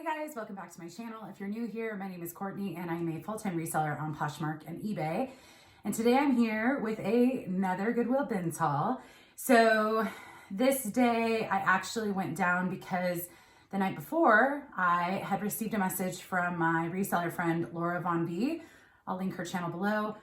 guys, welcome back to my channel. If you're new here, my name is Courtney and I'm a full-time reseller on Poshmark and eBay. And today I'm here with another Goodwill bins haul. So this day I actually went down because the night before I had received a message from my reseller friend, Laura Von B. I'll link her channel below.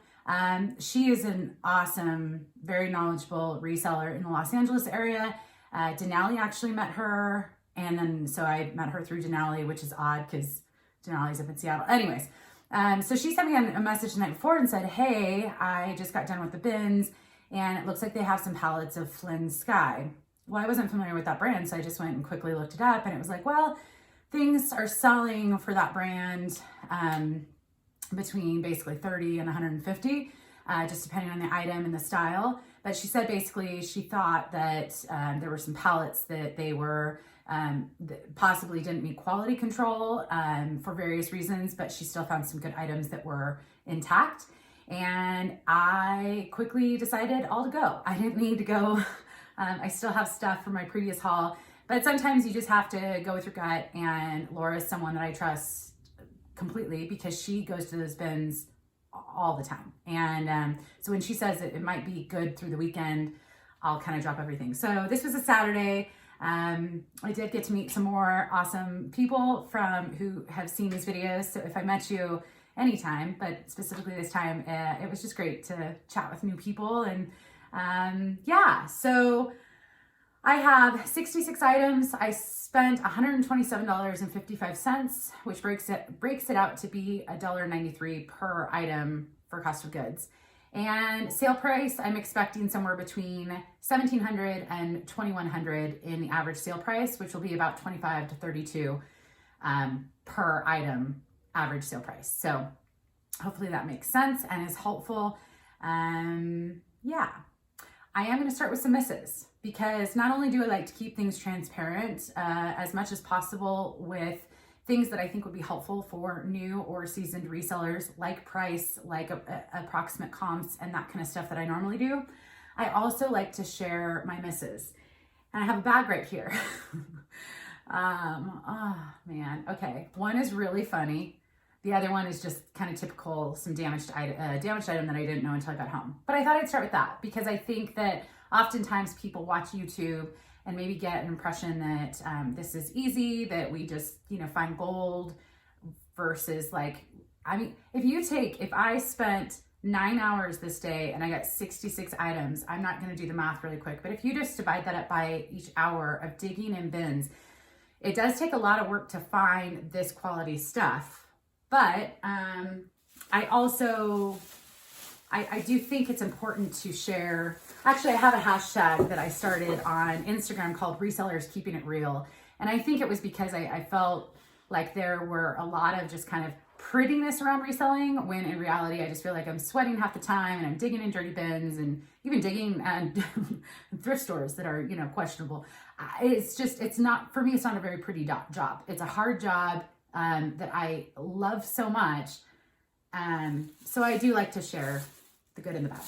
She is an awesome, very knowledgeable reseller in the Los Angeles area. Denali actually met her. And then, so I met her through Denali, which is odd because Denali's up in Seattle. Anyways, so she sent me a message the night before and said, hey, I just got done with the bins and it looks like they have some palettes of Flynn Skye. Well, I wasn't familiar with that brand, so I just went and quickly looked it up and it was like, well, things are selling for that brand between basically 30 and 150, just depending on the item and the style. But she said basically she thought that there were some palettes that they were possibly didn't meet quality control for various reasons, but she still found some good items that were intact. And I quickly decided all to go. I didn't need to go. I still have stuff from my previous haul, but sometimes you just have to go with your gut. And Laura is someone that I trust completely because she goes to those bins all the time. And so when she says that it might be good through the weekend, I'll kind of drop everything. So this was a Saturday. I did get to meet some more awesome people who have seen these videos. So if I met you anytime, but specifically this time, it was just great to chat with new people. And yeah, so I have 66 items. I spent $127.55, which breaks it out to be $1.93 per item for cost of goods. And sale price, I'm expecting somewhere between $1,700 and $2,100 in the average sale price, which will be about $25 to $32 per item average sale price. So hopefully that makes sense and is helpful. Yeah, I am going to start with some misses because not only do I like to keep things transparent as much as possible with things that I think would be helpful for new or seasoned resellers, like price, like approximate comps, and that kind of stuff that I normally do. I also like to share my misses. And I have a bag right here. Oh man, okay. One is really funny. The other one is just kind of typical, some damaged item that I didn't know until I got home. But I thought I'd start with that because I think that oftentimes people watch YouTube and maybe get an impression that this is easy, that we just, find gold versus like, I mean, if I spent 9 hours this day and I got 66 items, I'm not going to do the math really quick, but if you just divide that up by each hour of digging in bins, it does take a lot of work to find this quality stuff. But I do think it's important to share. Actually, I have a hashtag that I started on Instagram called Resellers Keeping It Real. And I think it was because I felt like there were a lot of just kind of prettiness around reselling when in reality, I just feel like I'm sweating half the time and I'm digging in dirty bins and even digging at thrift stores that are, questionable. It's not, for me, it's not a very pretty job. It's a hard job that I love so much. So I do like to share the good and the bad.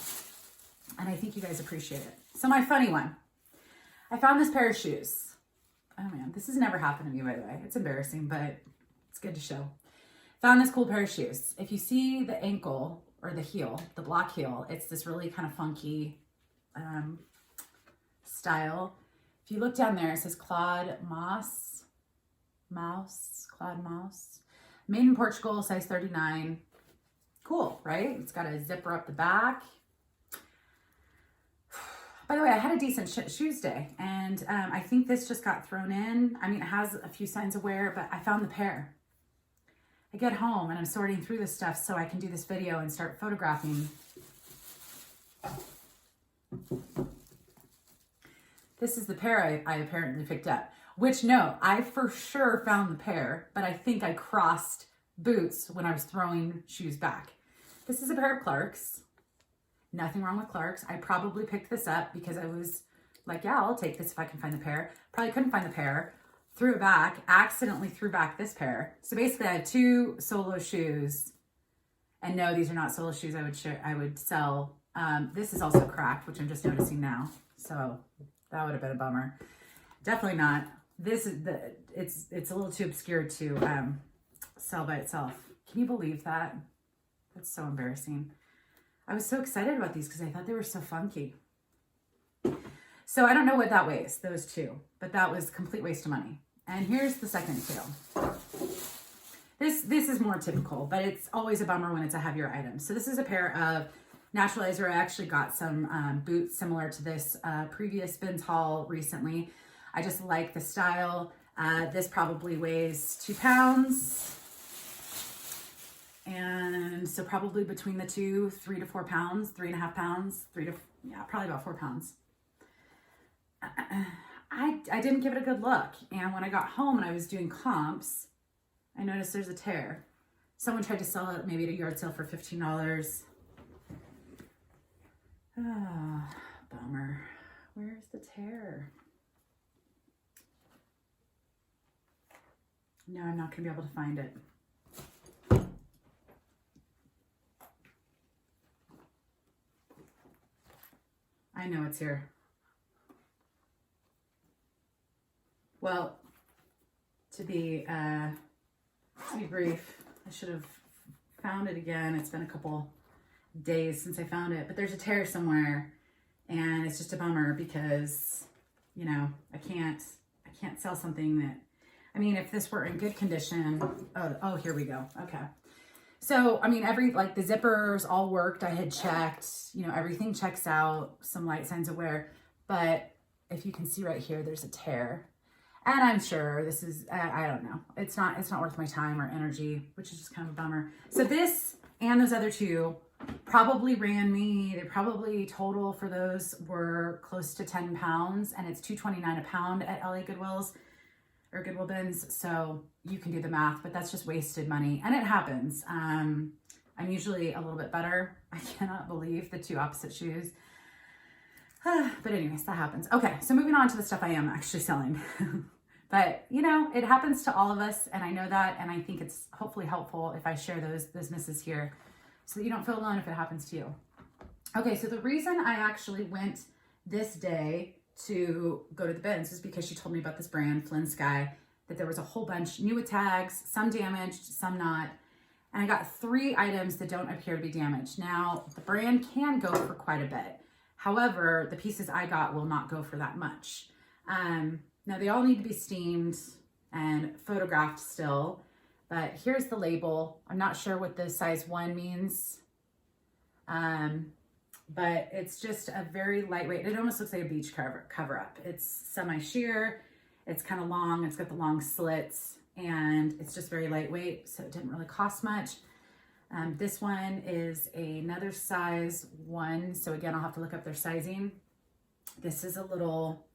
And I think you guys appreciate it. So my funny one, I found this pair of shoes. Oh man, this has never happened to me, by the way. It's embarrassing, but it's good to show. Found this cool pair of shoes. If you see the ankle or the heel, the block heel, it's this really kind of funky style. If you look down there, it says Claude Mouse. Made in Portugal, size 39. Cool, right? It's got a zipper up the back. By the way, I had a decent shoes day, and I think this just got thrown in. I mean, it has a few signs of wear, but I found the pair. I get home, and I'm sorting through this stuff so I can do this video and start photographing. This is the pair I apparently picked up, which, no, I for sure found the pair, but I think I crossed boots when I was throwing shoes back. This is a pair of Clarks. Nothing wrong with Clarks. I probably picked this up because I was like, yeah, I'll take this if I can find the pair. Probably couldn't find the pair. Threw it back, accidentally threw back this pair. So basically I had two solo shoes. And no, these are not solo shoes I would sell. This is also cracked, which I'm just noticing now. So that would have been a bummer. Definitely not. This is it's a little too obscure to sell by itself. Can you believe that? That's so embarrassing. I was so excited about these because I thought they were so funky. So I don't know what that weighs, those two, but that was a complete waste of money. And here's the second two. This is more typical, but it's always a bummer when it's a heavier item. So this is a pair of Naturalizer. I actually got some boots similar to this previous bins haul recently. I just like the style. This probably weighs 2 pounds. And so probably between the two, 3 to 4 pounds, 3.5 pounds, probably about 4 pounds. I didn't give it a good look. And when I got home and I was doing comps, I noticed there's a tear. Someone tried to sell it maybe at a yard sale for $15. Ah, bummer. Where's the tear? No, I'm not gonna be able to find it. I know it's here. Well, to be brief, I should have found it again. It's been a couple days since I found it, but there's a tear somewhere, and it's just a bummer because, you know, I can't sell something that, I mean, if this were in good condition, oh, here we go. Okay. So, I mean, like the zippers all worked. I had checked, you know, everything checks out, some light signs of wear, but if you can see right here, there's a tear. And I'm sure this is, I don't know. It's not worth my time or energy, which is just kind of a bummer. So this and those other two probably ran me, they probably total for those were close to 10 pounds, and it's $2.29 a pound at LA Goodwills or Goodwill bins. So you can do the math, but that's just wasted money. And it happens. I'm usually a little bit better. I cannot believe the two opposite shoes. But anyways, that happens. Okay, so moving on to the stuff I am actually selling. But, you know, it happens to all of us, and I know that, and I think it's hopefully helpful if I share those businesses here so that you don't feel alone if it happens to you. Okay, so the reason I actually went this day to go to the bins is because she told me about this brand, Flynn Skye, that there was a whole bunch new with tags, some damaged, some not. And I got 3 items that don't appear to be damaged. Now, the brand can go for quite a bit. However, the pieces I got will not go for that much. Now they all need to be steamed and photographed still, but here's the label. I'm not sure what the size 1 means, but it's just a very lightweight, it almost looks like a beach cover up. It's semi-sheer, it's kind of long, it's got the long slits, and it's just very lightweight, so it didn't really cost much. This one is another size 1, so again, I'll have to look up their sizing. This is a little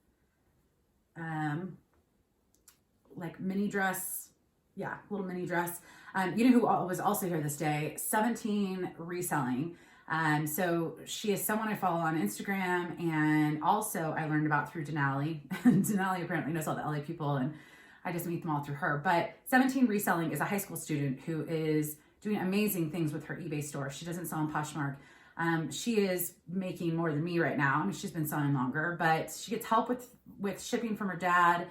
like mini dress. Yeah, little mini dress. You know who was also here this day? 17 Reselling. So she is someone I follow on Instagram, and also I learned about through Denali. Denali apparently knows all the LA people, and I just meet them all through her. But 17 Reselling is a high school student who is doing amazing things with her eBay store. She doesn't sell on Poshmark. She is making more than me right now. I mean, she's been selling longer, but she gets help with shipping from her dad.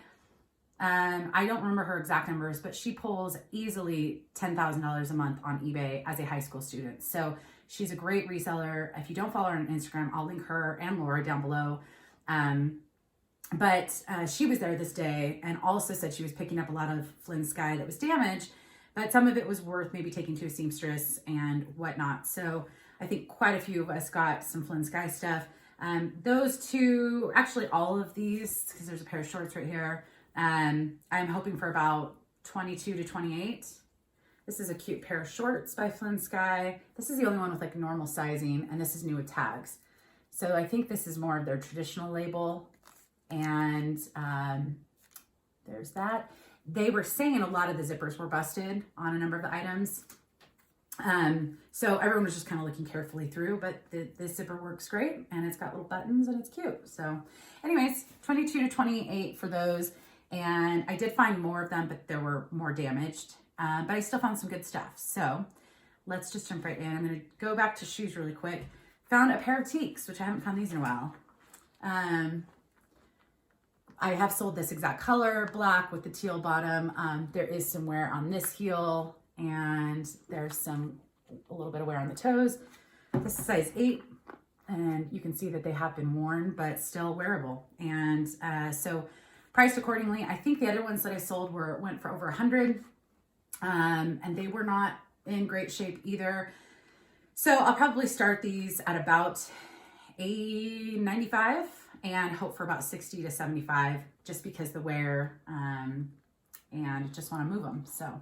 I don't remember her exact numbers, but she pulls easily $10,000 a month on eBay as a high school student. So she's a great reseller. If you don't follow her on Instagram, I'll link her and Laura down below. But she was there this day and also said she was picking up a lot of Flynn Skye that was damaged, but some of it was worth maybe taking to a seamstress and whatnot. So I think quite a few of us got some Flynn Skye stuff. Those two, actually all of these, because there's a pair of shorts right here, I'm hoping for about 22 to 28. This is a cute pair of shorts by Flynn Skye. This is the only one with like normal sizing, and this is new with tags. So I think this is more of their traditional label. And there's that. They were saying a lot of the zippers were busted on a number of the items. So everyone was just kind of looking carefully through, but the zipper works great, and it's got little buttons and it's cute. So anyways, 22 to 28 for those. And I did find more of them, but there were more damaged, but I still found some good stuff. So let's just jump right in. I'm going to go back to shoes really quick. Found a pair of Tieks, which I haven't found these in a while. I have sold this exact color, black with the teal bottom. There is some wear on this heel, and there's a little bit of wear on the toes. This is size 8, and you can see that they have been worn, but still wearable. And so priced accordingly. I think the other ones that I sold went for over 100, and they were not in great shape either. So I'll probably start these at about $95 and hope for about 60 to 75, just because the wear, and just want to move them. So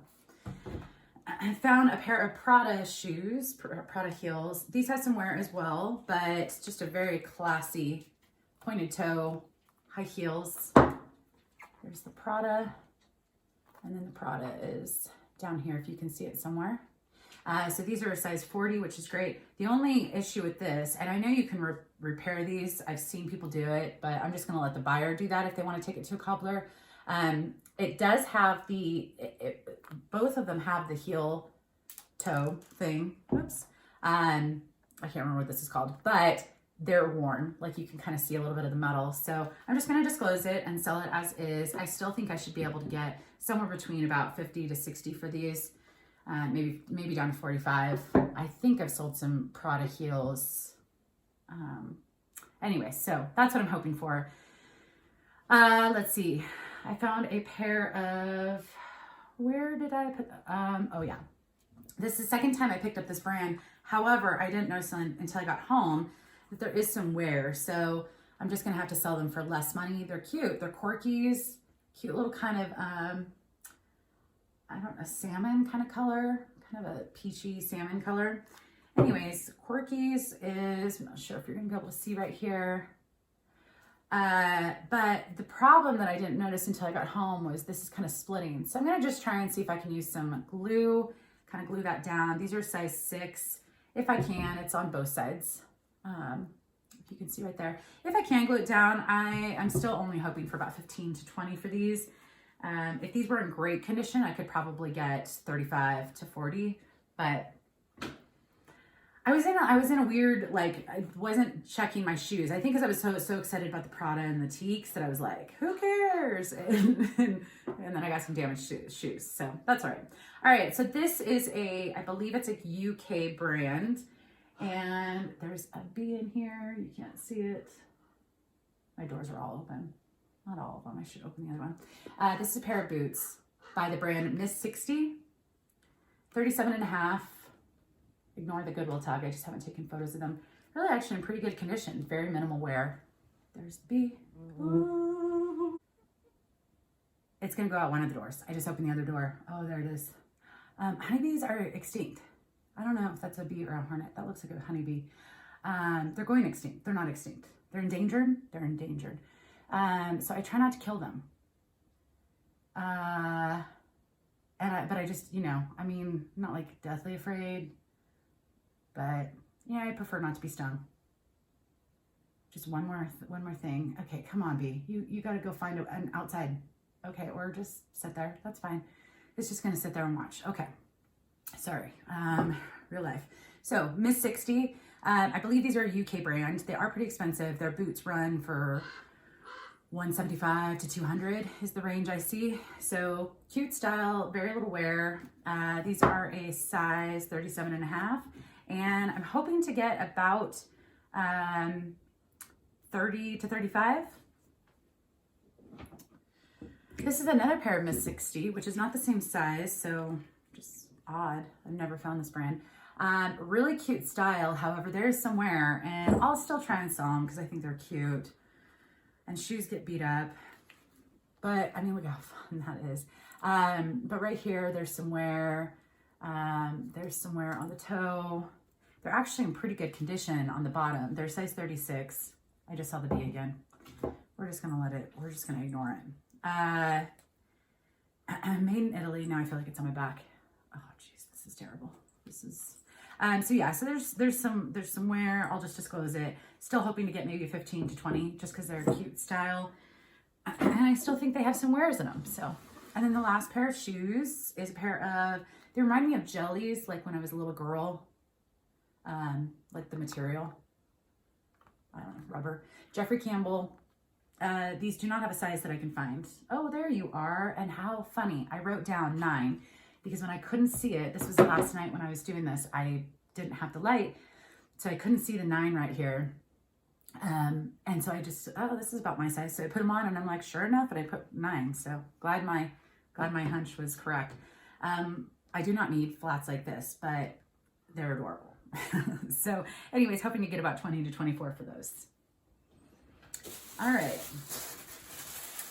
I found a pair of Prada shoes, Prada heels. These have some wear as well, but just a very classy pointed toe, high heels. There's the Prada, and then the Prada is down here if you can see it somewhere. So these are a size 40, which is great. The only issue with this, and I know you can repair these, I've seen people do it, but I'm just gonna let the buyer do that if they wanna take it to a cobbler. It does have both of them have the heel toe thing. Oops. I can't remember what this is called, but they're worn. Like, you can kind of see a little bit of the metal. So I'm just going to disclose it and sell it as is. I still think I should be able to get somewhere between about 50 to 60 for these. Maybe down to 45. I think I've sold some Prada heels. Anyway, so that's what I'm hoping for. Let's see. I found a pair of, where did I put, oh yeah. This is the second time I picked up this brand. However, I didn't notice until I got home that there is some wear. So I'm just gonna have to sell them for less money. They're cute, they're corkies, cute little kind of, I don't know, salmon kind of color, kind of a peachy salmon color. Anyways, corkies is, I'm not sure if you're gonna be able to see right here. But the problem that I didn't notice until I got home was this is kind of splitting. So I'm going to just try and see if I can use some glue, kind of glue that down. These are size 6. If I can, it's on both sides. If you can see right there. If I can glue it down, I'm still only hoping for about 15 to 20 for these. If these were in great condition, I could probably get 35 to 40, but I was in a weird, like, I wasn't checking my shoes. I think because I was so excited about the Prada and the Tieks that I was like, who cares? And then I got some damaged shoes. So that's all right. All right. So this is I believe it's a UK brand. And there's a B in here. You can't see it. My doors are all open. Not all of them. I should open the other one. This is a pair of boots by the brand Miss 60. 37.5. Ignore the Goodwill tag. I just haven't taken photos of them. Really actually in pretty good condition. Very minimal wear. There's B. Ooh. It's going to go out one of the doors. I just opened the other door. Oh, there it is. Honeybees are extinct. I don't know if that's a bee or a hornet. That looks like a honeybee. They're going extinct. They're not extinct. They're endangered. They're endangered. So I try not to kill them. But I just, you know, I mean, I'm not like deathly afraid. But yeah, I prefer not to be stung. Just one more thing. Okay, come on, bee. You got to go find an outside. Okay, or just sit there. That's fine. It's just gonna sit there and watch. Okay, sorry. Real life. So Miss 60. I believe these are a UK brand. They are pretty expensive. Their boots run for $175 to $200 is the range I see. So cute style, very little wear. These are a size 37.5. And I'm hoping to get about 30 to 35. This is another pair of Miss 60, which is not the same size, so just odd. I've never found this brand. Really cute style. However, there is some wear, and I'll still try and sell them because I think they're cute. And shoes get beat up. But, I mean, look how fun that is. But right here, there's some wear. There's some wear on the toe. They're actually in pretty good condition on the bottom. They're size 36. I just saw the B again. We're just gonna ignore it. Made in Italy. Now I feel like it's on my back. Oh geez, this is terrible. This is, so yeah, so there's some wear. I'll just disclose it. Still hoping to get maybe 15 to 20 just because they're a cute style. And I still think they have some wears in them. So, and then the last pair of shoes is a pair of, they remind me of jellies, like when I was a little girl. Like the material, I don't know, rubber. Jeffrey Campbell, These do not have a size that I can find. Oh, there you are. And how funny. I wrote down 9 because when I couldn't see it, this was last night when I was doing this, I didn't have the light. So I couldn't see the 9 right here. And so I just, oh, this is about my size. So I put them on and I'm like, sure enough, and I put 9. So glad my hunch was correct. I do not need flats like this, but they're adorable. So anyways, hoping to get about 20 to 24 for those. All right.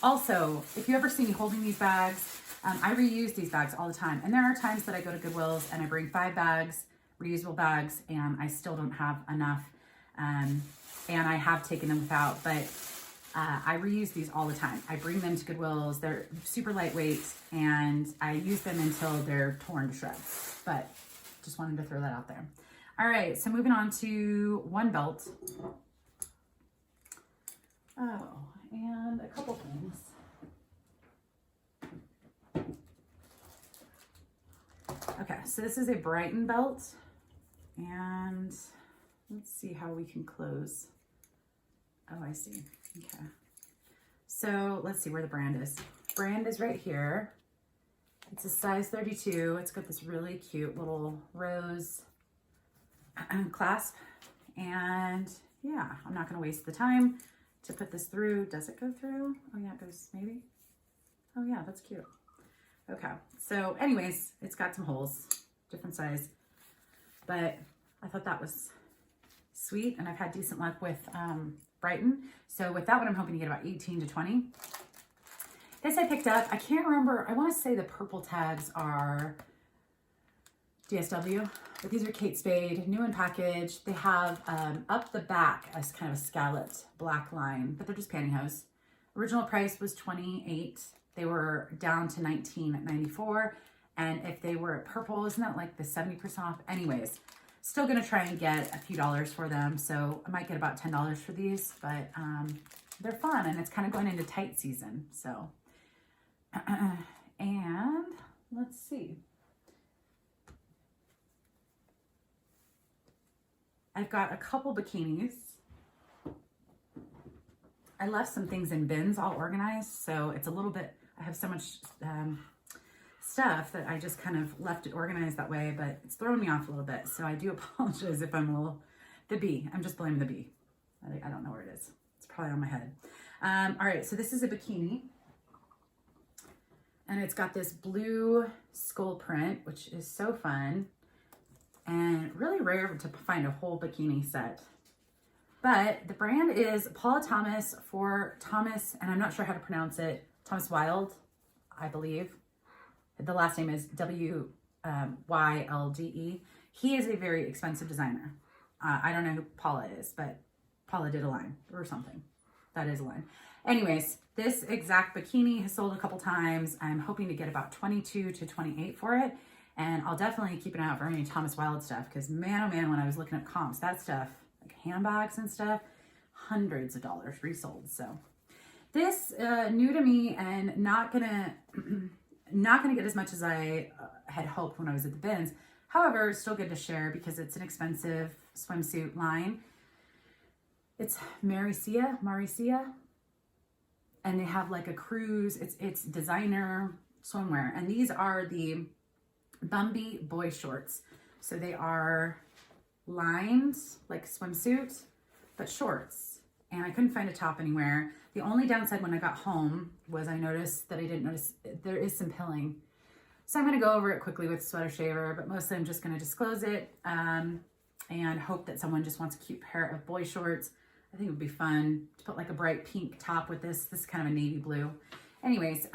Also, if you ever see me holding these bags, I reuse these bags all the time. And there are times that I go to Goodwill's and I bring 5 bags, reusable bags, and I still don't have enough. And I have taken them without, but I reuse these all the time. I bring them to Goodwill's. They're super lightweight, and I use them until they're torn to shreds. But just wanted to throw that out there. All right, so moving on to one belt. Oh, and a couple things. Okay, so this is a Brighton belt, and let's see how we can close. Oh, I see. Okay. So let's see where the brand is. Brand is right here. It's a size 32. It's got this really cute little rose clasp. And yeah, I'm not going to waste the time to put this through. Does it go through? Oh yeah, it goes maybe. Oh yeah, that's cute. Okay. So anyways, it's got some holes, different size, but I thought that was sweet. And I've had decent luck with Brighton. So with that one, I'm hoping to get about 18 to 20. This I picked up. I can't remember. I want to say the purple tags are DSW, but these are Kate Spade, new in package. They have up the back as kind of a scalloped black line, but they're just pantyhose. Original price was $28. They were down to $19 at $94. And if they were at purple, isn't that like the 70% off? Anyways, still going to try and get a few dollars for them. So I might get about $10 for these, but they're fun and it's kind of going into tight season. So, and let's see. I've got a couple bikinis. I left some things in bins all organized. So it's a little bit, I have so much stuff that I just kind of left it organized that way, but it's throwing me off a little bit. So I do apologize if I'm a little, the bee, I'm just blaming the bee. I don't know where it is. It's probably on my head. All right, so this is a bikini. And it's got this blue skull print, which is so fun. And really rare to find a whole bikini set. But the brand is Paula Thomas for Thomas, and I'm not sure how to pronounce it, Thomas Wilde, I believe. The last name is W-Y-L-D-E. He is a very expensive designer. I don't know who Paula is, but Paula did a line or something. That is a line. Anyways, this exact bikini has sold a couple times. I'm hoping to get about 22 to 28 for it. And I'll definitely keep an eye out for any Thomas Wilde stuff because man, oh man, when I was looking at comps, that stuff, like handbags and stuff, hundreds of dollars resold. So this new to me and not gonna get as much as I had hoped when I was at the bins. However, still good to share because it's an expensive swimsuit line. It's Maricia, and they have like a cruise. It's designer swimwear, and these are the Bumby boy shorts. So they are lined like swimsuit, but shorts. And I couldn't find a top anywhere. The only downside when I got home was I noticed that I didn't notice there is some pilling. So I'm going to go over it quickly with Sweater Shaver, but mostly I'm just going to disclose it and hope that someone just wants a cute pair of boy shorts. I think it would be fun to put like a bright pink top with this. This is kind of a navy blue. Anyways,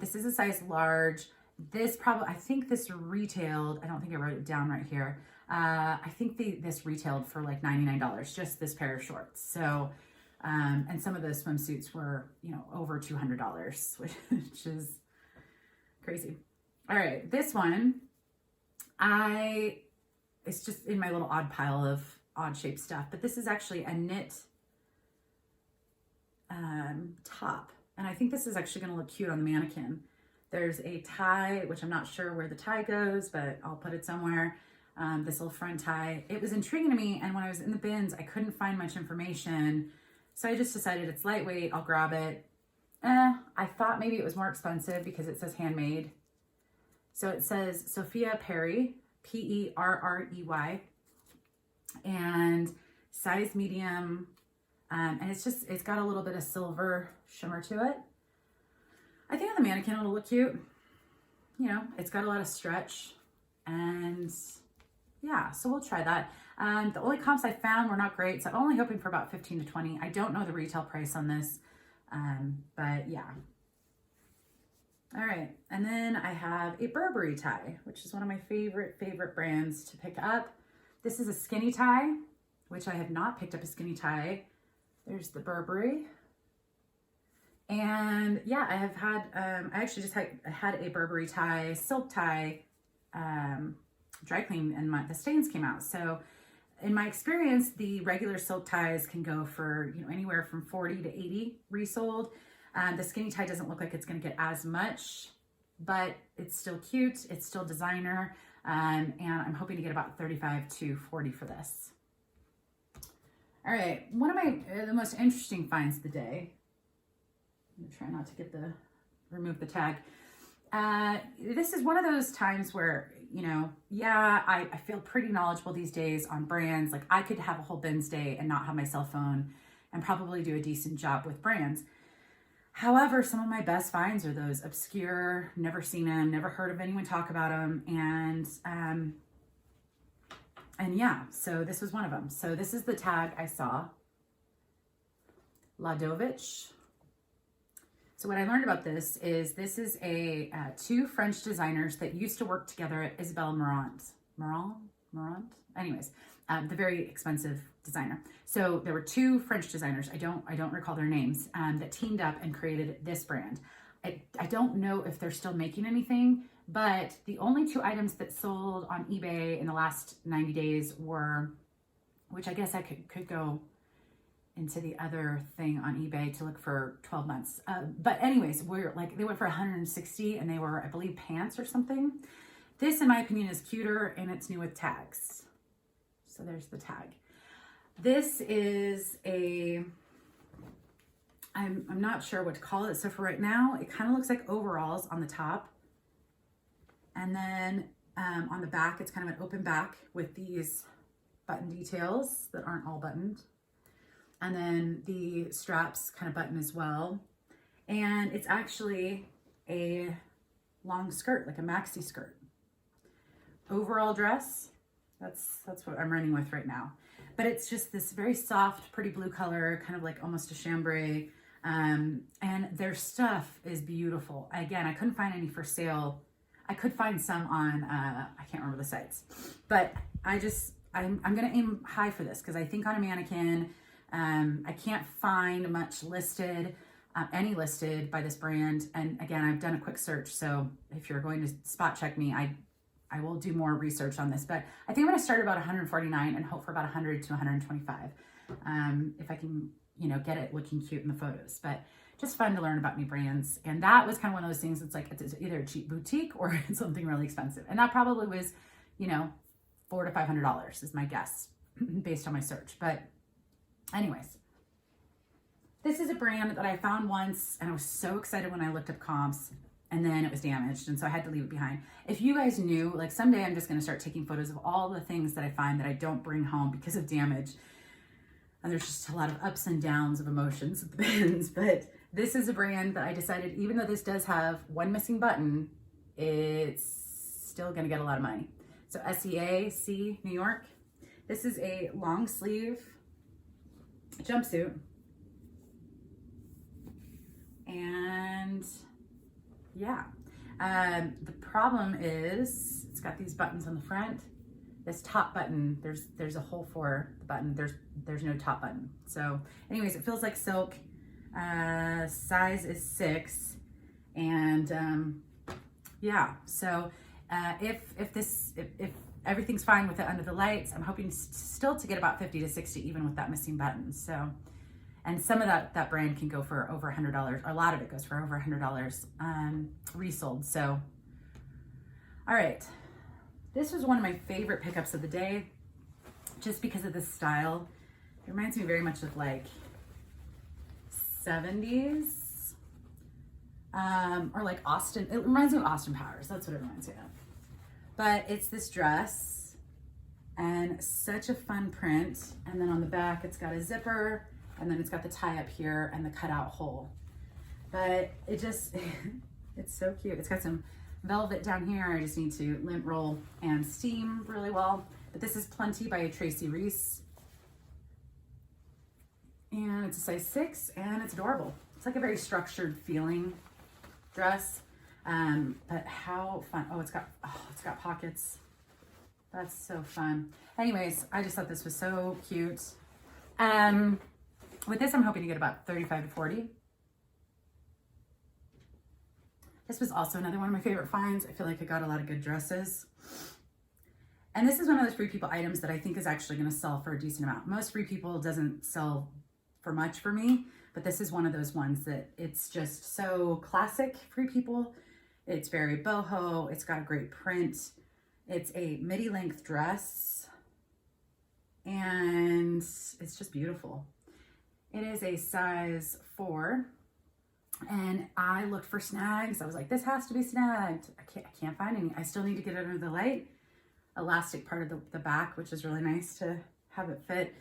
this is a size large. This probably, I think this retailed, I don't think I wrote it down right here. I think this retailed for like $99, just this pair of shorts. So, and some of the swimsuits were, you know, over $200, which is crazy. All right, this one, it's just in my little odd pile of odd shaped stuff, but this is actually a knit top. And I think this is actually gonna look cute on the mannequin. There's a tie, which I'm not sure where the tie goes, but I'll put it somewhere. This little front tie. It was intriguing to me, and when I was in the bins, I couldn't find much information. So I just decided it's lightweight, I'll grab it. I thought maybe it was more expensive because it says handmade. So it says Sophia Perry, Perrey, and size medium. And it's got a little bit of silver shimmer to it. I think on the mannequin it'll look cute. You know, it's got a lot of stretch, and yeah, so we'll try that. The only comps I found were not great, so I'm only hoping for about 15 to 20. I don't know the retail price on this, but yeah. All right, and then I have a Burberry tie, which is one of my favorite brands to pick up. This is a skinny tie, which I have not picked up a skinny tie. There's the Burberry. And yeah, I have had, I actually just had a Burberry tie, silk tie, dry clean, and the stains came out. So in my experience, the regular silk ties can go for, you know, anywhere from 40 to 80 resold. The skinny tie doesn't look like it's going to get as much, but it's still cute. It's still designer. And I'm hoping to get about 35 to 40 for this. All right. One of the most interesting finds of the day. I'm gonna try not to remove the tag. This is one of those times where, you know, yeah, I feel pretty knowledgeable these days on brands. Like I could have a whole bins day and not have my cell phone and probably do a decent job with brands. However, some of my best finds are those obscure, never seen them, never heard of anyone talk about them. And yeah, so this was one of them. So this is the tag I saw. Ladovich. So what I learned about this is two French designers that used to work together at Isabelle Marant. Anyways, the very expensive designer. So there were two French designers. I don't recall their names, that teamed up and created this brand. I don't know if they're still making anything, but the only two items that sold on eBay in the last 90 days were, which I guess I could go into the other thing on eBay to look for 12 months. But anyways, they went for 160 and they were, I believe, pants or something. This, in my opinion, is cuter and it's new with tags. So there's the tag. This is I'm not sure what to call it. So for right now, it kind of looks like overalls on the top. And then on the back, it's kind of an open back with these button details that aren't all buttoned. And then the straps kind of button as well. And it's actually a long skirt, like a maxi skirt. Overall dress, that's what I'm running with right now. But it's just this very soft, pretty blue color, kind of like almost a chambray. And their stuff is beautiful. Again, I couldn't find any for sale. I could find some on, I can't remember the sites. But I'm gonna aim high for this because I think on a mannequin, I can't find much listed, any listed by this brand. And again, I've done a quick search. So if you're going to spot check me, I will do more research on this, but I think I'm going to start about 149 and hope for about 100 to 125. If I can, you know, get it looking cute in the photos, but just fun to learn about new brands. And that was kind of one of those things. It's like, it's either a cheap boutique or it's something really expensive. And that probably was, you know, $400 to $500 is my guess based on my search. But anyways, this is a brand that I found once and I was so excited when I looked up comps and then it was damaged. And so I had to leave it behind. If you guys knew, like someday I'm just going to start taking photos of all the things that I find that I don't bring home because of damage. And there's just a lot of ups and downs of emotions at the bins. But this is a brand that I decided, even though this does have one missing button, it's still going to get a lot of money. So SEAC, New York. This is a long sleeve jumpsuit. And yeah, the problem is it's got these buttons on the front. This top button, there's a hole for the button. There's no top button. So anyways, it feels like silk. Size is 6. And yeah, so if everything's fine with it under the lights, I'm hoping still to get about 50 to 60 even with that missing button. So, and some of that brand can go for over $100. A lot of it goes for over $100 resold. So, all right. This was one of my favorite pickups of the day just because of the style. It reminds me very much of like 70s. Or like Austin, it reminds me of Austin Powers. That's what it reminds me of. But it's this dress and such a fun print. And then on the back, it's got a zipper and then it's got the tie up here and the cutout hole. But it just, it's so cute. It's got some velvet down here. I just need to lint roll and steam really well. But this is Plenty by Tracy Reese. And it's a size 6 and it's adorable. It's like a very structured feeling dress. But how fun. Oh, it's got pockets. That's so fun. Anyways, I just thought this was so cute. With this, I'm hoping to get about 35 to 40. This was also another one of my favorite finds. I feel like I got a lot of good dresses. And this is one of those Free People items that I think is actually going to sell for a decent amount. Most Free People doesn't sell for much for me, but this is one of those ones that it's just so classic Free People. It's very boho. It's got a great print. It's a midi length dress and it's just beautiful. It is a size 4 and I looked for snags. I was like, this has to be snagged. I can't find any. I still need to get it under the light elastic part of the back, which is really nice to have it fit.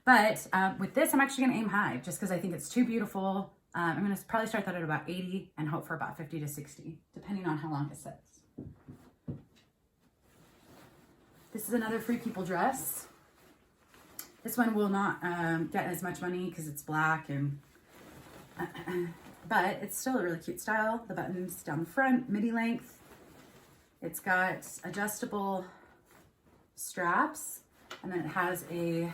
But with this, I'm actually going to aim high just because I think it's too beautiful. I'm going to probably start that at about 80 and hope for about 50 to 60, depending on how long it sits. This is another Free People dress. This one will not get as much money because it's black, and but it's still a really cute style. The buttons down the front, midi length. It's got adjustable straps, and then it has a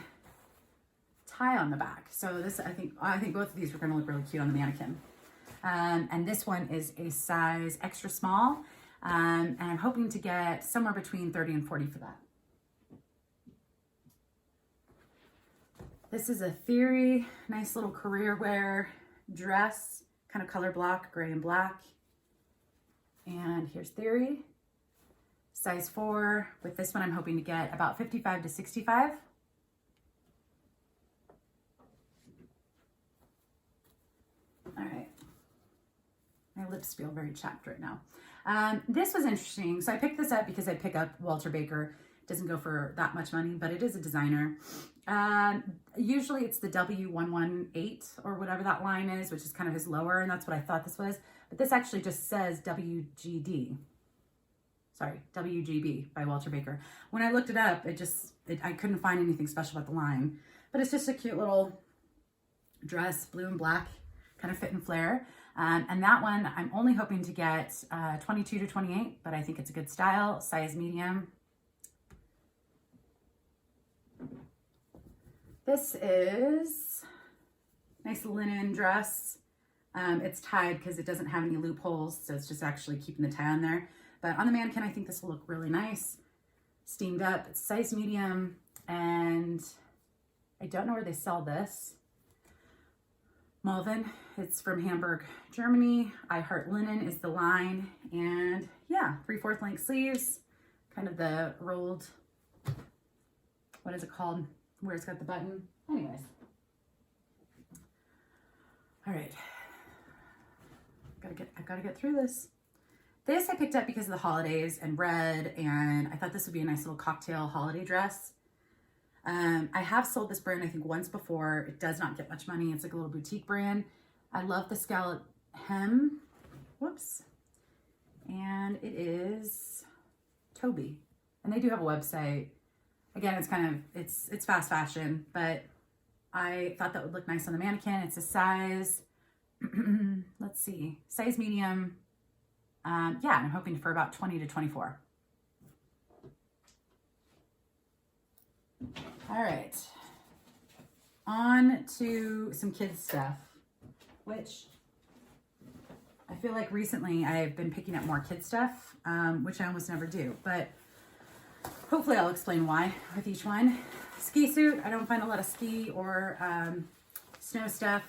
tie on the back. So this, I think both of these are going to look really cute on the mannequin. And this one is a size extra small, and I'm hoping to get somewhere between 30 and 40 for that. This is a Theory, nice little career wear dress, kind of color block, gray and black. And here's Theory, size 4. With this one, I'm hoping to get about 55 to 65. All right. My lips feel very chapped right now. This was interesting. So I picked this up because I pick up Walter Baker. It doesn't go for that much money, but it is a designer. Usually it's the W118 or whatever that line is, which is kind of his lower, and that's what I thought this was. But this actually just says WGD. Sorry, WGB by Walter Baker. When I looked it up, I couldn't find anything special about the line. But it's just a cute little dress, blue and black, kind of fit and flare. And that one, I'm only hoping to get 22 to 28, but I think it's a good style, size medium. This is a nice linen dress. It's tied because it doesn't have any loopholes, so it's just actually keeping the tie on there. But on the mannequin, I think this will look really nice. Steamed up, it's size medium, and I don't know where they sell this. Malvin, it's from Hamburg, Germany. I Heart Linen is the line, and yeah, 3/4 length sleeves, kind of the rolled, what is it called, where it's got the button. Anyways, all right, I gotta get through this. This I picked up because of the holidays and red, and I thought this would be a nice little cocktail holiday dress. I have sold this brand, I think, once before. It does not get much money. It's like a little boutique brand. I love the scallop hem. Whoops. And it is Toby. And they do have a website. Again, it's kind of, it's fast fashion, but I thought that would look nice on the mannequin. It's a size, let's see, size medium. Yeah, I'm hoping for about 20 to 24. All right, on to some kids stuff, which I feel like recently I've been picking up more kids stuff, which I almost never do, but hopefully I'll explain why with each one. Ski suit, I don't find a lot of ski or snow stuff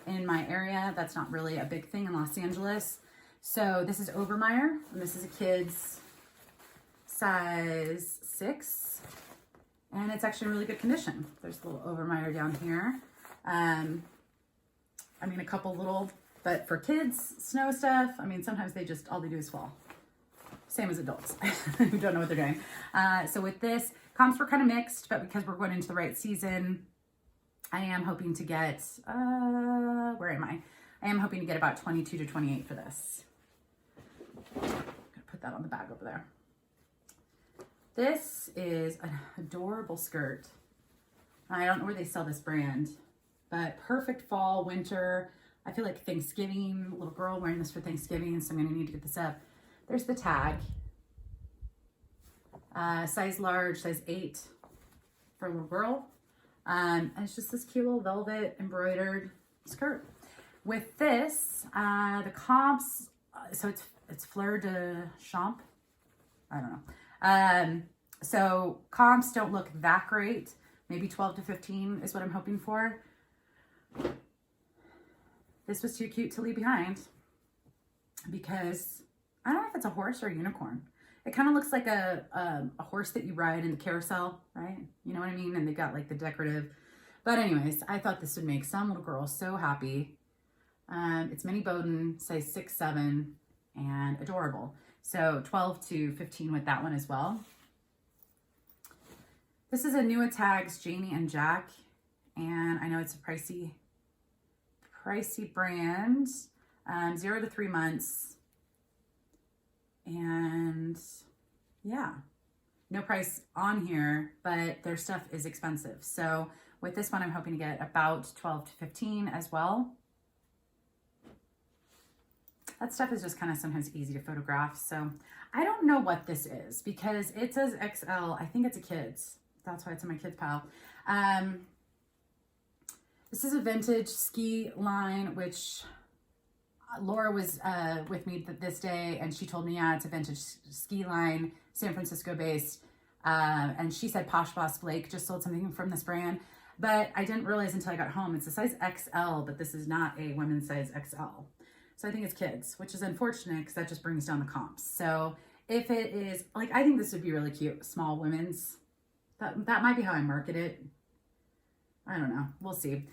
in my area. That's not really a big thing in Los Angeles. So this is Obermeyer, and this is a kid's size 6. And it's actually in really good condition. There's a little Obermeyer down here. I mean, a couple little, but for kids, snow stuff, I mean, sometimes all they do is fall. Same as adults who don't know what they're doing. So with this, comps were kind of mixed, but because we're going into the right season, I am hoping to get, where am I? I am hoping to get about 22 to 28 for this. I'm gonna put that on the bag over there. This is an adorable skirt. I don't know where they sell this brand, but perfect fall, winter. I feel like Thanksgiving, little girl wearing this for Thanksgiving, so I'm gonna need to get this up. There's the tag. Size large, size 8 for a little girl. And it's just this cute little velvet embroidered skirt. With this, the comps, so it's fleur de champ. I don't know. So comps don't look that great. Maybe 12 to 15 is what I'm hoping for. This was too cute to leave behind because I don't know if it's a horse or a unicorn. It kind of looks like a horse that you ride in the carousel, right? You know what I mean? And they got like the decorative. But anyways, I thought this would make some little girl so happy. It's mini Bowden, size 6, 7, and adorable. So 12 to 15 with that one as well. This is a new tags, Janie and Jack. And I know it's a pricey brand. 0 to 3 months. And yeah, no price on here, but their stuff is expensive. So with this one, I'm hoping to get about 12 to 15 as well. That stuff is just kind of sometimes easy to photograph. So I don't know what this is because it says XL. I think it's a kid's. That's why it's in my kids pile. This is a vintage ski line, which Laura was with me this day, and she told me, yeah, it's a vintage ski line, San Francisco based. And she said PoshBossBlake just sold something from this brand, but I didn't realize until I got home. It's a size XL, but this is not a women's size XL. So I think it's kids, which is unfortunate because that just brings down the comps. So if it is, like, I think this would be really cute, small women's. That might be how I market it. I don't know. We'll see.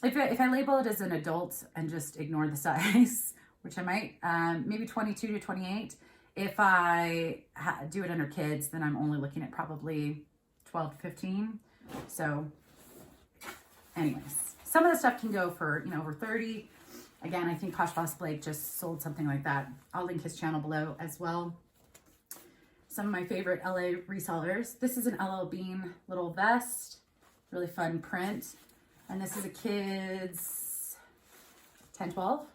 If I label it as an adult and just ignore the size, which I might, maybe 22 to 28. If I do it under kids, then I'm only looking at probably 12 to 15. So anyways, some of the stuff can go for, over 30. Again, I think PoshBossBlake just sold something like that. I'll link his channel below as well. Some of my favorite LA resellers. This is an LL Bean little vest, really fun print. And this is a kid's 10, 12.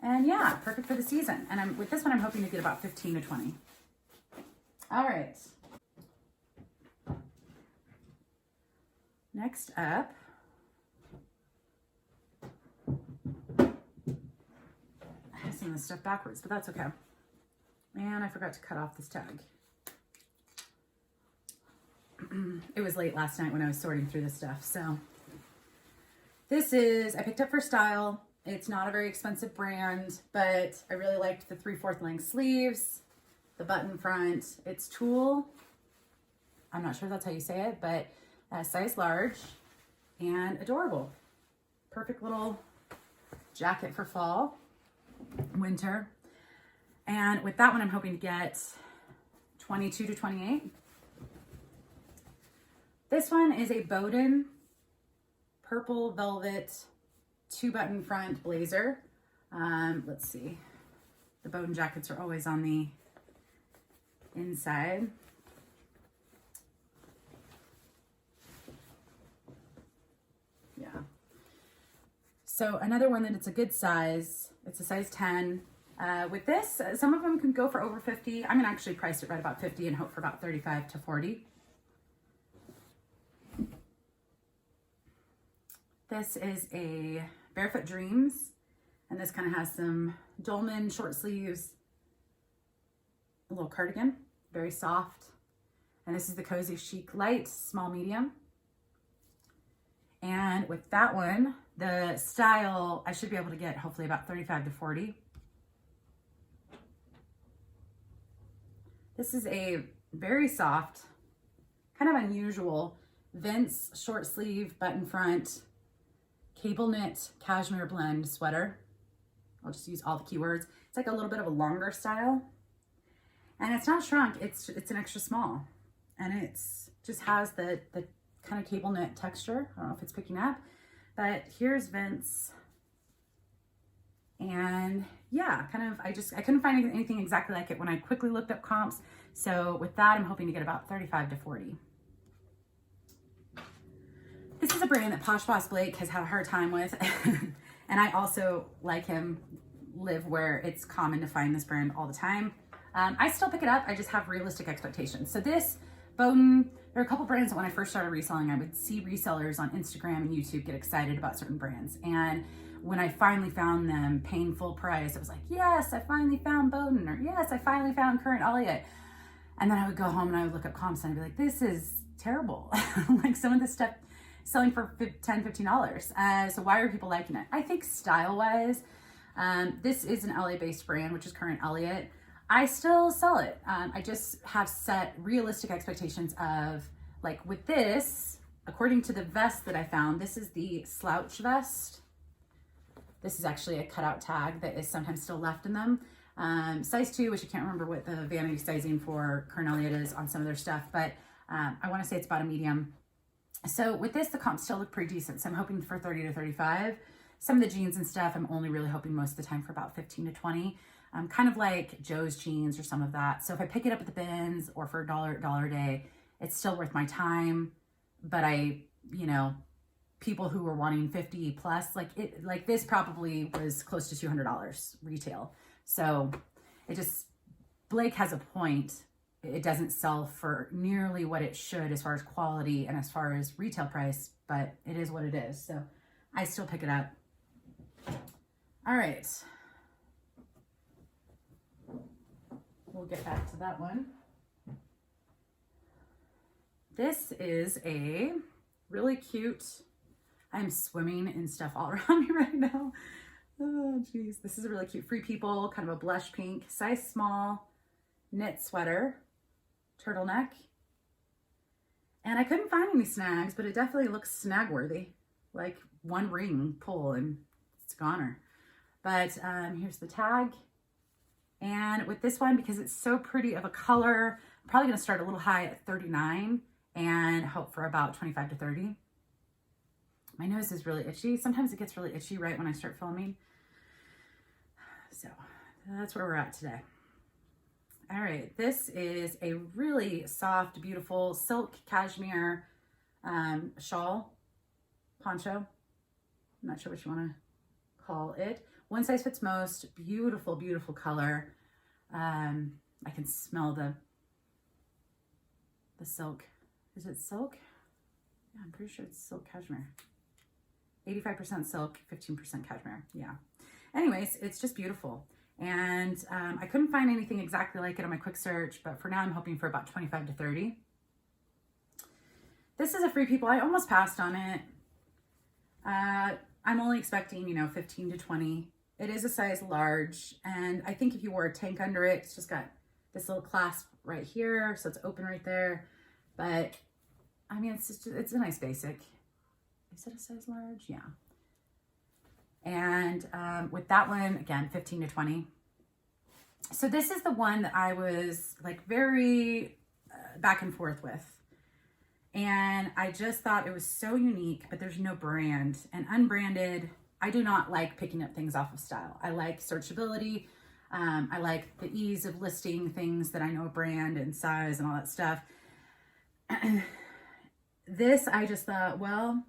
And yeah, perfect for the season. And with this one, I'm hoping to get about 15 to 20. All right. Next up, I have some of this stuff backwards, but that's okay. And I forgot to cut off this tag. It was late last night when I was sorting through this stuff. So this is, I picked up for style. It's not a very expensive brand, but I really liked the 3/4 length sleeves, the button front. It's tulle. I'm not sure that's how you say it, but size large and adorable. Perfect little jacket for fall, winter. And with that one, I'm hoping to get 22 to 28. This one is a Bowden purple velvet 2-button front blazer. Let's see. The Bowden jackets are always on the inside. Yeah. So another one that it's a good size. It's a size 10. With this, some of them can go for over 50. I'm gonna actually price it right about 50 and hope for about 35 to 40. This is a Barefoot Dreams, and this kind of has some dolman short sleeves, a little cardigan, very soft. And this is the Cozy Chic Light, small medium. And with that one, the style, I should be able to get hopefully about 35 to 40. This is a very soft, kind of unusual Vince short sleeve button front cable knit cashmere blend sweater. I'll just use all the keywords. It's like a little bit of a longer style. And it's not shrunk, it's an extra small. And it's just has the kind of cable knit texture. I don't know if it's picking up, but here's Vince. And yeah, kind of, I couldn't find anything exactly like it when I quickly looked up comps. So with that, I'm hoping to get about 35 to 40. This is a brand that PoshBossBlake has had a hard time with. And I also, like him, live where it's common to find this brand all the time. I still pick it up. I just have realistic expectations. So this Bowden, there are a couple brands that when I first started reselling, I would see resellers on Instagram and YouTube get excited about certain brands. And when I finally found them paying full price, it was like, yes, I finally found Bowden, or yes, I finally found Current Elliott. And then I would go home and I would look up comps and I'd be like, this is terrible. Like some of this stuff selling for $10, $15. So why are people liking it? I think style-wise, this is an LA-based brand, which is Current Elliott. I still sell it. I just have set realistic expectations of, like with this, according to the vest that I found, this is the slouch vest. This is actually a cutout tag that is sometimes still left in them. Size 2, which I can't remember what the vanity sizing for Current Elliott is on some of their stuff, but I want to say it's about a medium. So with this, the comps still look pretty decent. So I'm hoping for 30 to 35. Some of the jeans and stuff, I'm only really hoping most of the time for about 15 to 20. Kind of like Joe's jeans or some of that. So if I pick it up at the bins or for $1 a day, it's still worth my time. But people who were wanting 50 plus, like this probably was close to $200 retail. So Blake has a point. It doesn't sell for nearly what it should as far as quality and as far as retail price, but it is what it is. So I still pick it up. All right. We'll get back to that one. This is a really cute, I'm swimming in stuff all around me right now. Oh, geez. This is a really cute Free People, kind of a blush pink, size small, knit sweater, turtleneck. And I couldn't find any snags, but it definitely looks snag worthy. Like one ring pull and it's goner. But here's the tag. And with this one, because it's so pretty of a color, I'm probably going to start a little high at 39 and hope for about 25 to 30. My nose is really itchy. Sometimes it gets really itchy right when I start filming. So that's where we're at today. All right, this is a really soft, beautiful silk cashmere shawl, poncho. I'm not sure what you want to call it. One size fits most. Beautiful, beautiful color. I can smell the silk. Is it silk? Yeah, I'm pretty sure it's silk cashmere. 85% silk, 15% cashmere. Yeah. Anyways, it's just beautiful. And I couldn't find anything exactly like it on my quick search, but for now I'm hoping for about 25 to 30. This is a Free People. I almost passed on it. I'm only expecting, 15 to 20. It is a size large. And I think if you wore a tank under it, it's just got this little clasp right here. So it's open right there. But I mean, it's a nice basic. Is it a size large? Yeah. And with that one, again, 15 to 20. So this is the one that I was like very back and forth with. And I just thought it was so unique, but there's no brand. And unbranded, I do not like picking up things off of style. I like searchability. I like the ease of listing things that I know a brand and size and all that stuff. This, I just thought, well,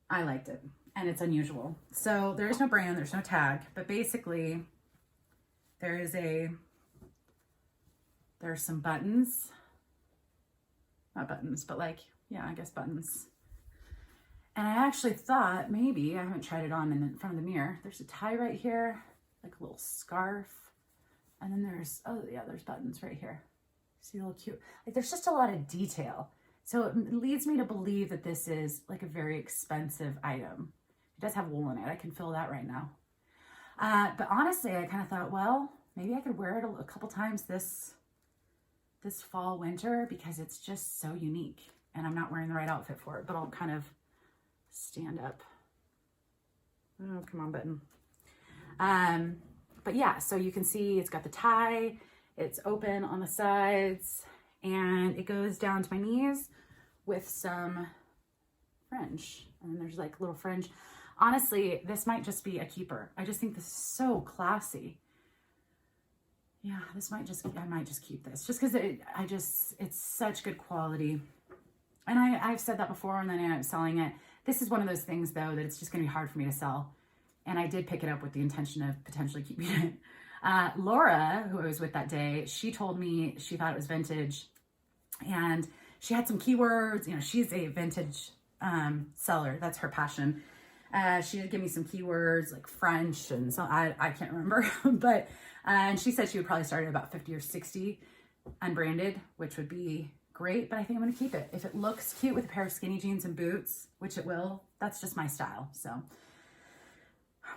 I liked it. And it's unusual. So there is no brand, there's no tag, but basically there's some buttons, not buttons, but I guess buttons. And I actually thought maybe, I haven't tried it on in front of the mirror. There's a tie right here, like a little scarf. And then there's buttons right here. See, a little cute. Like there's just a lot of detail. So it leads me to believe that this is like a very expensive item. It does have wool in it. I can feel that right now. But honestly, I kind of thought, well, maybe I could wear it a couple times this fall, winter, because it's just so unique. And I'm not wearing the right outfit for it, but I'll kind of stand up Oh, come on, button. But yeah, so you can see it's got the tie, it's open on the sides, and it goes down to my knees with some fringe. And there's like little fringe. Honestly, this might just be a keeper. I just think this is so classy. Yeah, I might just keep this just because it's such good quality. And I've said that before, and then I ended up selling it. This is one of those things though, that it's just gonna be hard for me to sell. And I did pick it up with the intention of potentially keeping it. Laura, who I was with that day, she told me she thought it was vintage, and she had some keywords. You know, she's a vintage seller. That's her passion. She did give me some keywords like French and so I can't remember, but and she said she would probably start at about 50 or 60 unbranded, which would be great, but I think I'm gonna keep it. If it looks cute with a pair of skinny jeans and boots, which it will, that's just my style. So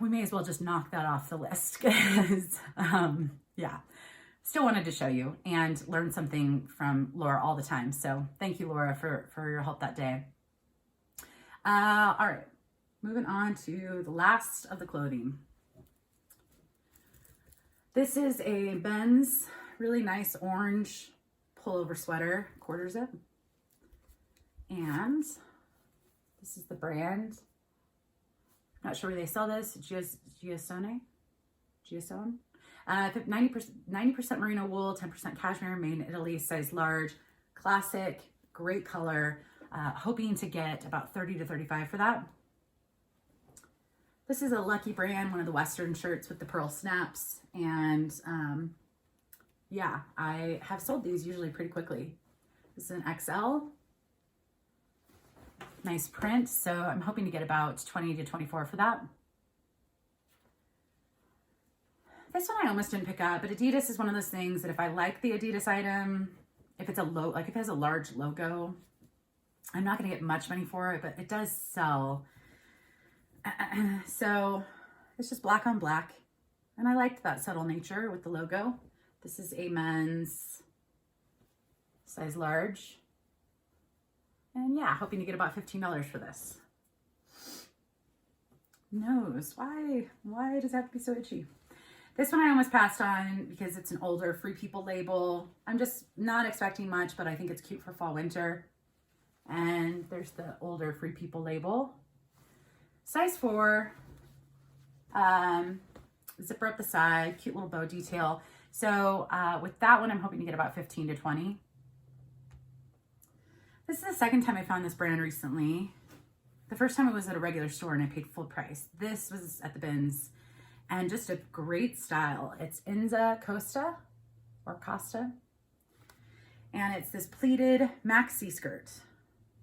we may as well just knock that off the list because yeah, still wanted to show you and learn something from Laura all the time. So thank you, Laura, for your help that day. All right, moving on to the last of the clothing. This is a Ben's really nice orange pullover sweater, quarter zip. And this is the brand. Not sure where they sell this. Giasone? 90% merino wool, 10% cashmere, made in Italy, size large, classic, great color. Hoping to get about 30 to 35 for that. This is a Lucky brand, one of the Western shirts with the pearl snaps. And yeah, I have sold these usually pretty quickly. This is an XL. Nice print, so I'm hoping to get about 20 to 24 for that. This one I almost didn't pick up, but Adidas is one of those things that if I like the Adidas item, if it's if it has a large logo, I'm not gonna get much money for it, but it does sell. So it's just black on black, and I liked that subtle nature with the logo. This is a men's size large. And yeah, hoping to get about $15 for this. Nose, why does it have to be so itchy? This one I almost passed on because it's an older Free People label. I'm just not expecting much, but I think it's cute for fall, winter. And there's the older Free People label. Size 4, zipper up the side, cute little bow detail. So with that one, I'm hoping to get about 15 to 20. This is the second time I found this brand recently. The first time it was at a regular store and I paid full price. This was at the Bins, and just a great style. It's Inza Costa or Costa. And it's this pleated maxi skirt,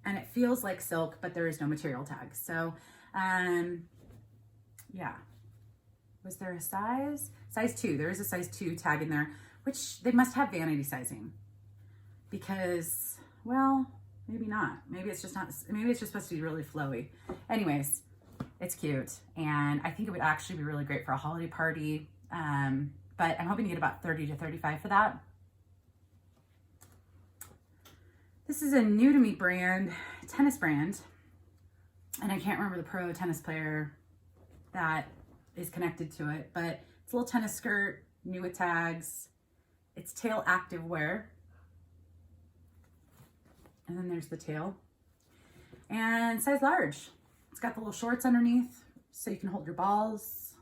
and it feels like silk, but there is no material tag. So, yeah. Was there a size? Size 2. There is a size 2 tag in there, which they must have vanity sizing because, well, maybe not. Maybe it's just not, maybe it's just supposed to be really flowy. Anyways, it's cute. And I think it would actually be really great for a holiday party. But I'm hoping to get about 30 to 35 for that. This is a new to me brand, tennis brand. And I can't remember the pro tennis player that is connected to it, but it's a little tennis skirt, new with tags. It's tail active wear. And then there's the tail. And size large. It's got the little shorts underneath so you can hold your balls.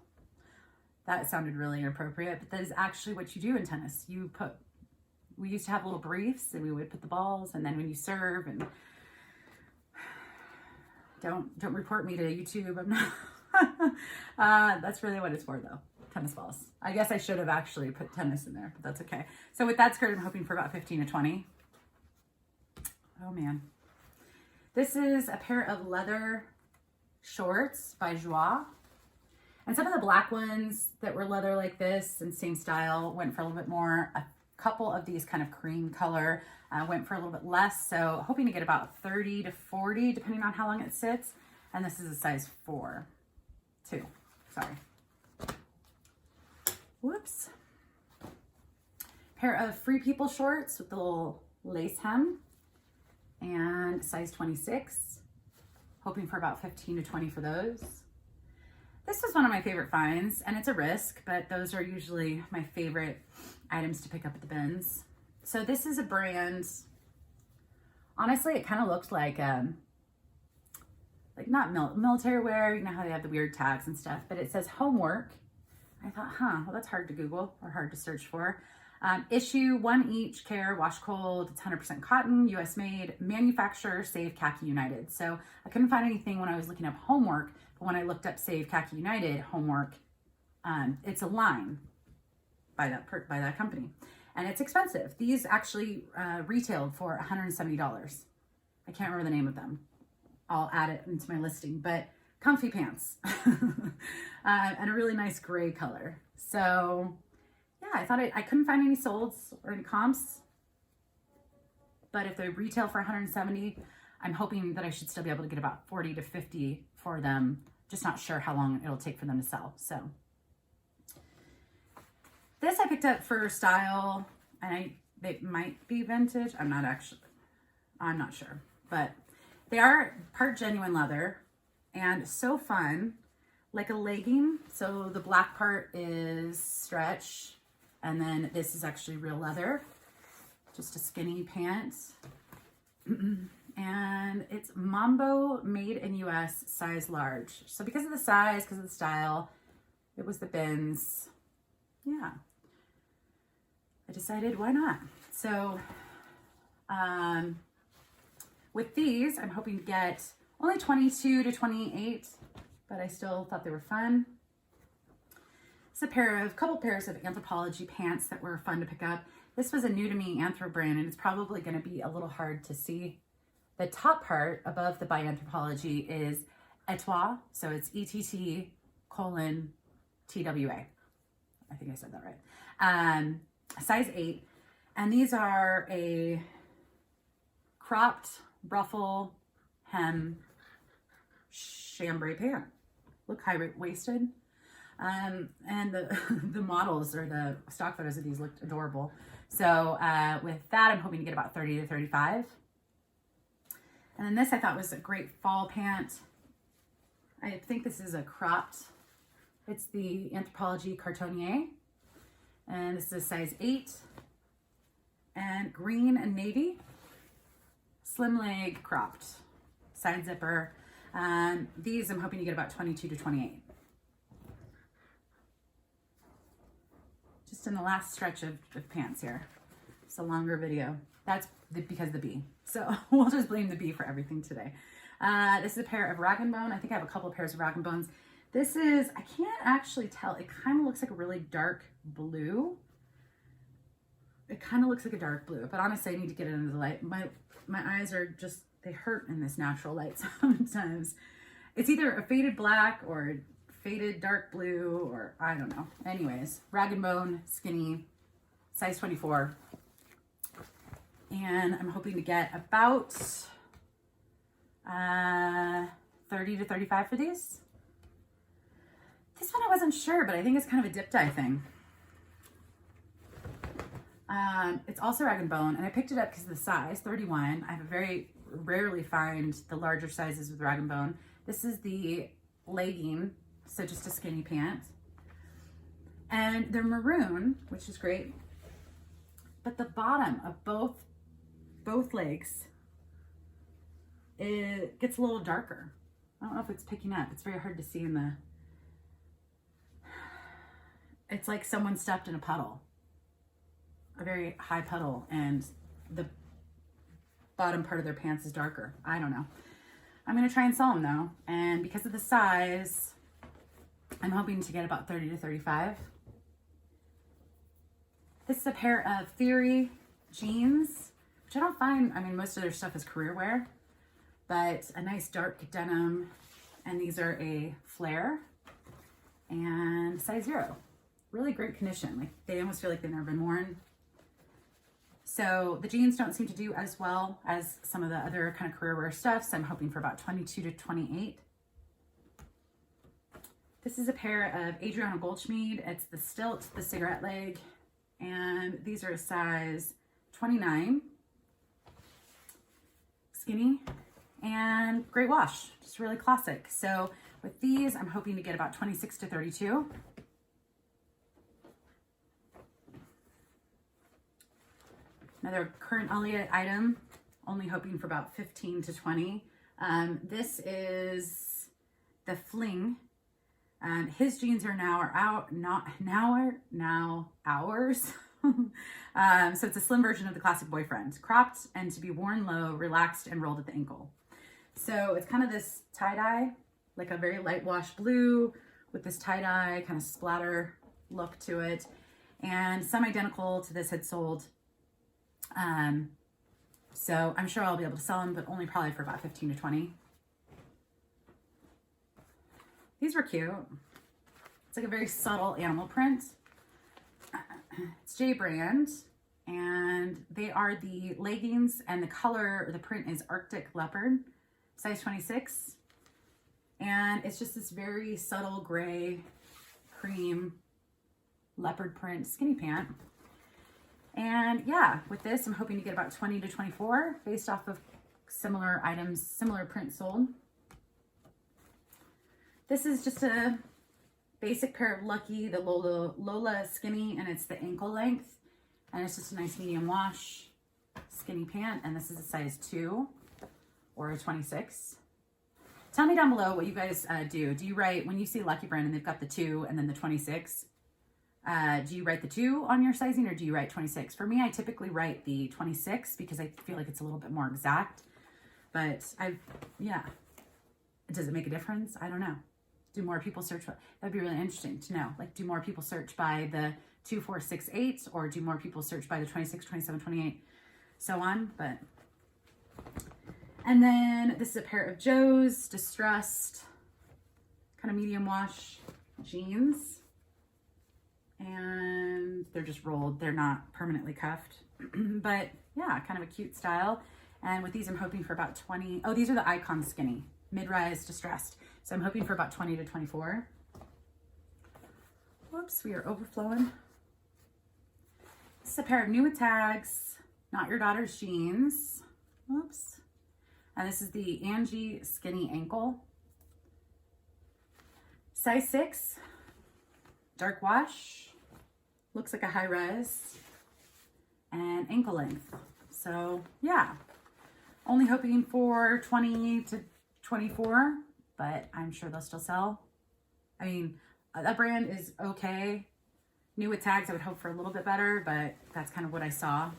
That sounded really inappropriate, but that is actually what you do in tennis. We used to have little briefs and we would put the balls, and then when you serve, and don't report me to YouTube. I'm not. That's really what it's for though. Tennis balls. I guess I should have actually put tennis in there, but that's okay. So with that skirt, I'm hoping for about 15 to 20. Oh man. This is a pair of leather shorts by Joie. And some of the black ones that were leather like this and same style went for a little bit more. A couple of these kind of cream color went for a little bit less. So hoping to get about 30 to 40 depending on how long it sits. And this is a size 4. 2. Sorry. Whoops. Pair of Free People shorts with the little lace hem. And size 26. Hoping for about 15 to 20 for those. This was one of my favorite finds, and it's a risk, but those are usually my favorite items to pick up at the bins. So this is a brand, honestly, it kind of looked like not military wear, you know how they have the weird tags and stuff, but it says homework. I thought, well, that's hard to Google or hard to search for. Issue 1 each, care, wash cold, it's 100% cotton, US made, manufacturer, Save Khaki United. So I couldn't find anything when I was looking up homework, but when I looked up Save Khaki United homework, it's a line by that company, and it's expensive. These actually retailed for $170. I can't remember the name of them. I'll add it into my listing, but comfy pants and a really nice gray color. So yeah, I thought I couldn't find any solds or any comps, but if they retail for 170, I'm hoping that I should still be able to get about 40 to 50 for them. Just not sure how long it'll take for them to sell. So this I picked up for style, and they might be vintage. I'm not sure, but they are part genuine leather and so fun, like a legging. So the black part is stretch, and then this is actually real leather, just a skinny pant. And it's Mambo, made in US, size large. So because of the size, because of the style, it was the bins. Yeah, I decided why not. So with these, I'm hoping to get only 22 to 28, but I still thought they were fun. It's a couple pairs of Anthropologie pants that were fun to pick up. This was a new to me Anthro brand, and it's probably going to be a little hard to see. The top part above the by Anthropologie is Etoile, so it's ETT:TWA. I think I said that right. Size 8, and these are a cropped ruffle hem chambray pant. Look high-waisted. And the models or the stock photos of these looked adorable. So with that, I'm hoping to get about 30 to 35. And then this I thought was a great fall pant. I think this is a cropped. It's the Anthropologie Cartonnier. And this is size 8. And green and navy. Slim leg cropped. Side zipper. These I'm hoping to get about 22 to 28. Just in the last stretch of pants here. It's a longer video. That's because of the bee. So we'll just blame the bee for everything today. This is a pair of Rag & Bone. I think I have a couple of pairs of Rag & Bones. This is, I can't actually tell. It kind of looks like a really dark blue. It kind of looks like a dark blue, but honestly, I need to get it into the light. My eyes are just, they hurt in this natural light sometimes. It's either a faded black or faded dark blue, or I don't know. Anyways, Rag & Bone, skinny, size 24. And I'm hoping to get about 30 to 35 for these. This one I wasn't sure, but I think it's kind of a dip dye thing. It's also Rag & Bone, and I picked it up because of the size, 31. I very rarely find the larger sizes with Rag & Bone. This is the legging, so just a skinny pant. And they're maroon, which is great. But the bottom of both legs, it gets a little darker. I don't know if it's picking up. It's very hard to see in the... It's like someone stepped in a puddle. A very high puddle, and the bottom part of their pants is darker. I don't know. I'm going to try and sell them though. And because of the size, I'm hoping to get about 30 to 35. This is a pair of Theory jeans, which I don't find, I mean, most of their stuff is career wear, but a nice dark denim. And these are a flare and size 0. Really great condition. Like, they almost feel like they've never been worn. So the jeans don't seem to do as well as some of the other kind of career wear stuff. So I'm hoping for about 22 to 28. This is a pair of Adriana Goldschmied. It's the stilt, the cigarette leg. And these are a size 29. Skinny and great wash. Just really classic. So With these, I'm hoping to get about 26 to 32. Another current Elliott item, only hoping for about 15 to 20. This is the Fling. His jeans are now ours. So it's a slim version of the classic boyfriend, cropped and to be worn low, relaxed and rolled at the ankle. So it's kind of this tie-dye, like a very light wash blue with this tie-dye kind of splatter look to it. And some identical to this had sold. So I'm sure I'll be able to sell them, but only probably for about 15 to 20. These were cute. It's like a very subtle animal print. It's J brand, and they are the leggings, and the color, or the print is Arctic Leopard, size 26. And it's just this very subtle gray, cream, leopard print skinny pant. And yeah, with this, I'm hoping to get about 20 to 24 based off of similar items, similar print sold. This is just a basic pair of Lucky, the Lola skinny, and it's the ankle length. And it's just a nice medium wash skinny pant. And this is a size 2 or a 26. Tell me down below what you guys do. Do you write, when you see Lucky brand and they've got the 2 and then the 26, do you write the 2 on your sizing, or do you write 26? For me, I typically write the 26 because I feel like it's a little bit more exact. But yeah. Does it make a difference? I don't know. Do more people search? That'd be really interesting to know. Like, do more people search by the 2, 4, 6, 8, or do more people search by the 26, 27, 28, so on? But, and then this is a pair of Joe's distressed kind of medium wash jeans. And they're just rolled. They're not permanently cuffed, but yeah, kind of a cute style. And with these, I'm hoping for about 20. Oh, these are the Icon skinny, mid-rise distressed. So I'm hoping for about 20 to 24. Whoops, we are overflowing. This is a pair of new with tags, Not Your Daughter's jeans. Whoops. And this is the Angie skinny ankle. Size 6, dark wash. Looks like a high rise and ankle length. So yeah, only hoping for 20 to 24, but I'm sure they'll still sell. I mean, that brand is okay. New with tags, I would hope for a little bit better, but that's kind of what I saw.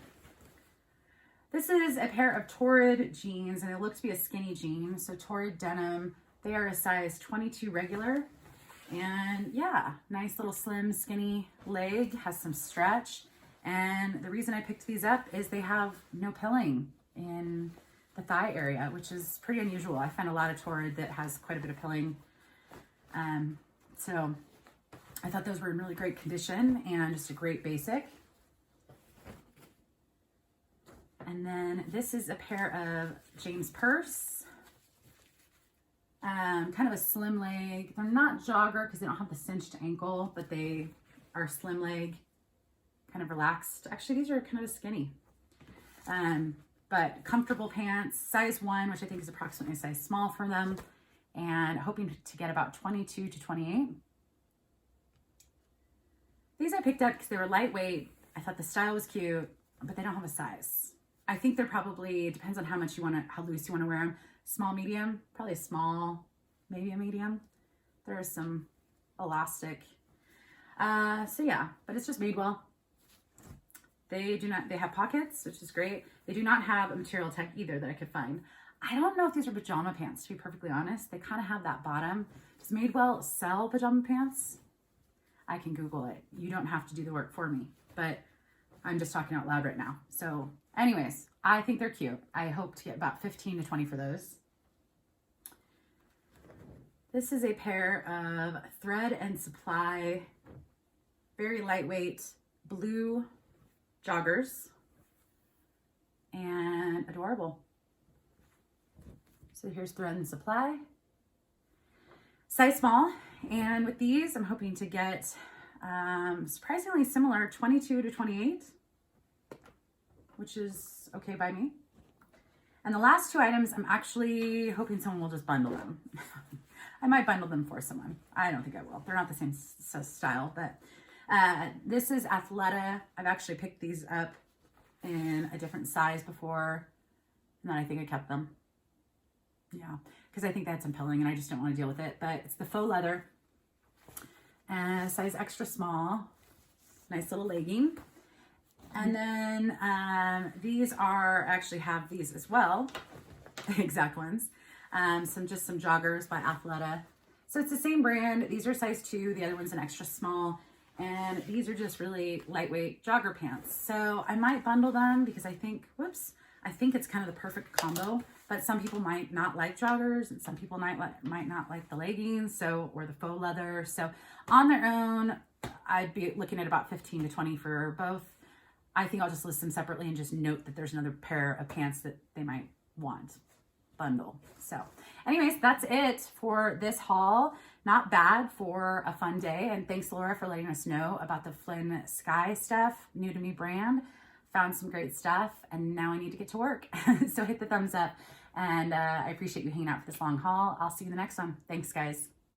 This is a pair of Torrid jeans, and they look to be a skinny jean. So Torrid denim, they are a size 22 regular. And yeah, nice little slim skinny leg, has some stretch. And the reason I picked these up is they have no pilling in the thigh area, which is pretty unusual. I find a lot of Torrid that has quite a bit of pilling. So I thought those were in really great condition and just a great basic. And then this is a pair of James Purse. Kind of a slim leg. They're not jogger because they don't have the cinched ankle, but they are slim leg, kind of relaxed. Actually, these are kind of skinny. But comfortable pants, size 1, which I think is approximately a size small for them, and hoping to get about 22 to 28. These I picked up because they were lightweight. I thought the style was cute, but they don't have a size. I think they're probably, depends on how much you want to, how loose you want to wear them. Small, medium, probably a small, maybe a medium. There is some elastic. So yeah, but it's just made well. They have pockets, which is great. They do not have a material tag either that I could find. I don't know if these are pajama pants, to be perfectly honest. They kind of have that bottom. Does Madewell sell pajama pants? I can Google it. You don't have to do the work for me, but I'm just talking out loud right now. So anyways, I think they're cute. I hope to get about 15 to 20 for those. This is a pair of Thread and Supply, very lightweight blue joggers, and adorable. So here's Thread and Supply, size small. And with these, I'm hoping to get surprisingly similar, 22 to 28, which is okay by me. And the last two items, I'm actually hoping someone will just bundle them. I might bundle them for someone. I don't think I will. They're not the same style, but this is Athleta. I've actually picked these up in a different size before, and then I think I kept them. Yeah, because I think they had some pilling and I just don't want to deal with it. But it's the faux leather, and size extra small. Nice little legging. And then these are, actually have these as well, exact ones. Just some joggers by Athleta. So it's the same brand. These are size 2. The other one's an extra small. And these are just really lightweight jogger pants. So I might bundle them because I think, I think it's kind of the perfect combo. But some people might not like joggers, and some people might not like the leggings, or the faux leather. So on their own, I'd be looking at about 15 to 20 for both. I think I'll just list them separately and just note that there's another pair of pants that they might want. Bundle. So anyways, that's it for this haul. Not bad for a fun day. And thanks, Laura, for letting us know about the Flynn Skye stuff. New to me brand. Found some great stuff. And now I need to get to work. So hit the thumbs up. And I appreciate you hanging out for this long haul. I'll see you in the next one. Thanks, guys.